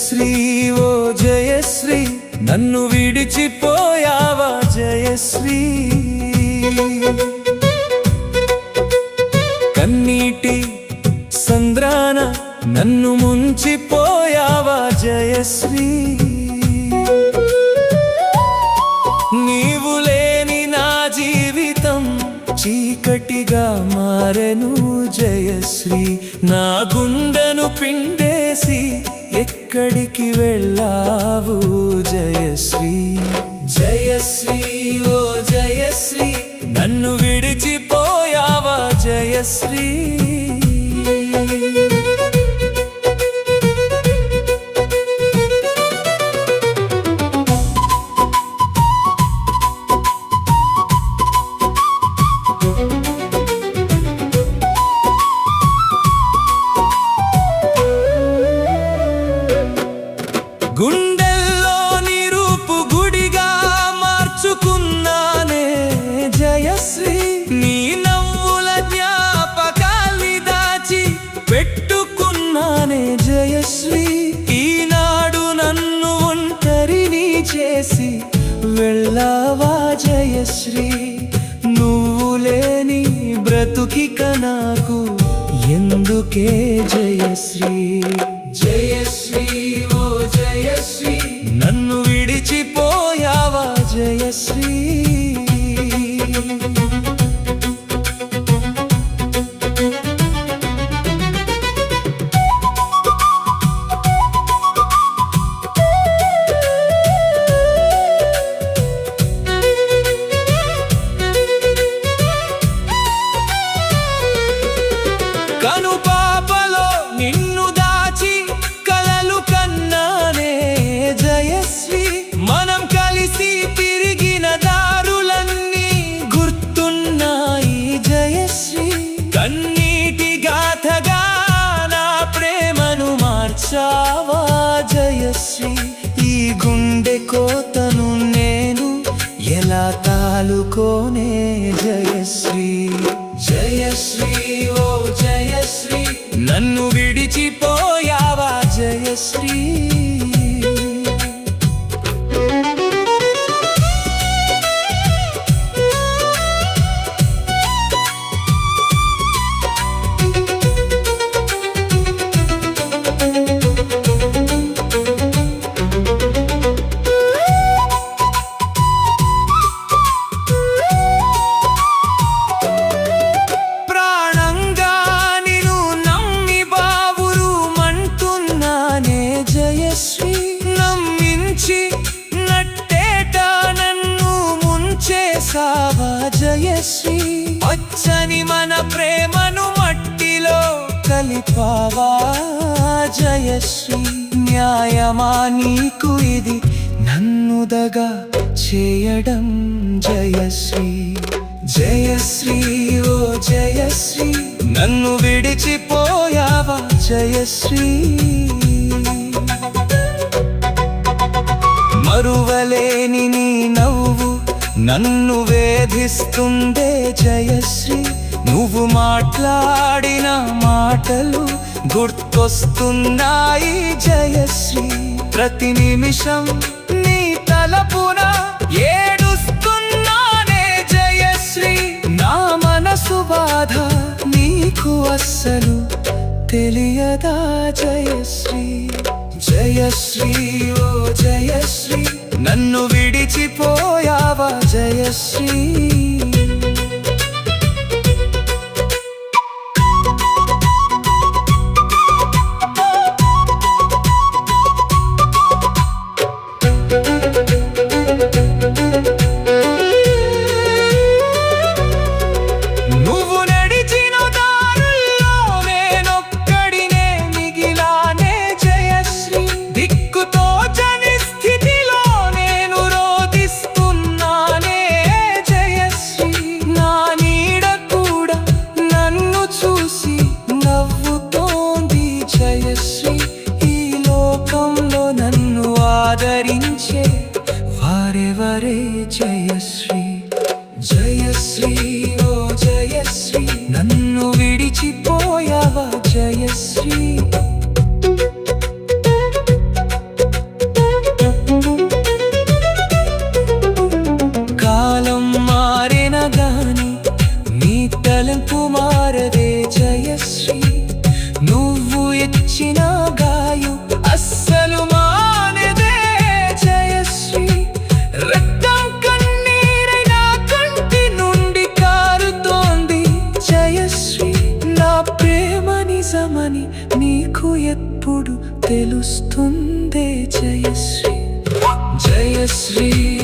జయశ్రీ ఓ జయశ్రీ నన్ను విడిచిపోయావా జయశ్రీ కన్నీటి సంద్రాన నన్ను ముంచిపోయావా జయశ్రీ నీవు లేని నా జీవితం చీకటిగా మారెను జయశ్రీ నా గుండెను పిండేసి ఎక్కడికి వెళ్ళావు జయశ్రీ జయశ్రీ ఓ జయశ్రీ నన్ను విడిచిపోయావా జయశ్రీ గుండెల్లో నీ రూపు గుడిగా మార్చుకున్నానే జయశ్రీ నీ నవ్వుల జ్ఞాపకాల్ని దాచి పెట్టుకున్నానే జయశ్రీ ఈనాడు నన్ను ఒంటరిని చేసి వెళ్ళావా జయశ్రీ నువ్వు లేని బ్రతుకిక నాకు ఎందుకే జయశ్రీ జయశ్రీ ఓ జయశ్రీ నన్ను విడిచిపోయావా జయశ్రీ కనుపాపలో నిన్ను దాచి కలలు కన్నానే జయశ్రీ మనం కలిసి తిరిగిన దారులన్నీ గుర్తున్నాయి జయశ్రీ కన్నీటి గాథగా నా ప్రేమను మార్చావా జయశ్రీ ఈ గుండె కోతను నేను ఎలా తాలుకోనే జయశ్రీ జయశ్రీ ఓ జయశ్రీ నన్ను విడిచిపోయావా జయశ్రీ జయశ్రీ వచ్చని మన ప్రేమను మట్టిలో కలిపావా జయశ్రీ న్యాయమా నీకు ఇది నన్ను దగా చేయడం జయశ్రీ జయశ్రీ ఓ జయశ్రీ నన్ను విడిచిపోయావా జయశ్రీ మరువలేని నీ నవ్వు నన్ను వేధిస్తుందే జయశ్రీ నువ్వు మాట్లాడిన మాటలు గుర్తొస్తున్నాయి జయశ్రీ ప్రతి నిమిషం నీ తలపున ఏడుస్తున్నానే జయశ్రీ నా మనసు బాధ నీకు అస్సలు తెలియదా జయశ్రీ జయశ్రీ ఓ జయశ్రీ నన్ను విడిచిపోయావా జయశ్రీ నువ్వు నడిచిన దారుల్లో నేనొక్కడినే మిగిలానే జయశ్రీ దిక్కుతో ఆదరించే వారెవరే జయశ్రీ జయశ్రీ ఓ జయశ్రీ నన్ను విడిచిపోయావా జయశ్రీ జయశ్రీ జయశ్రీ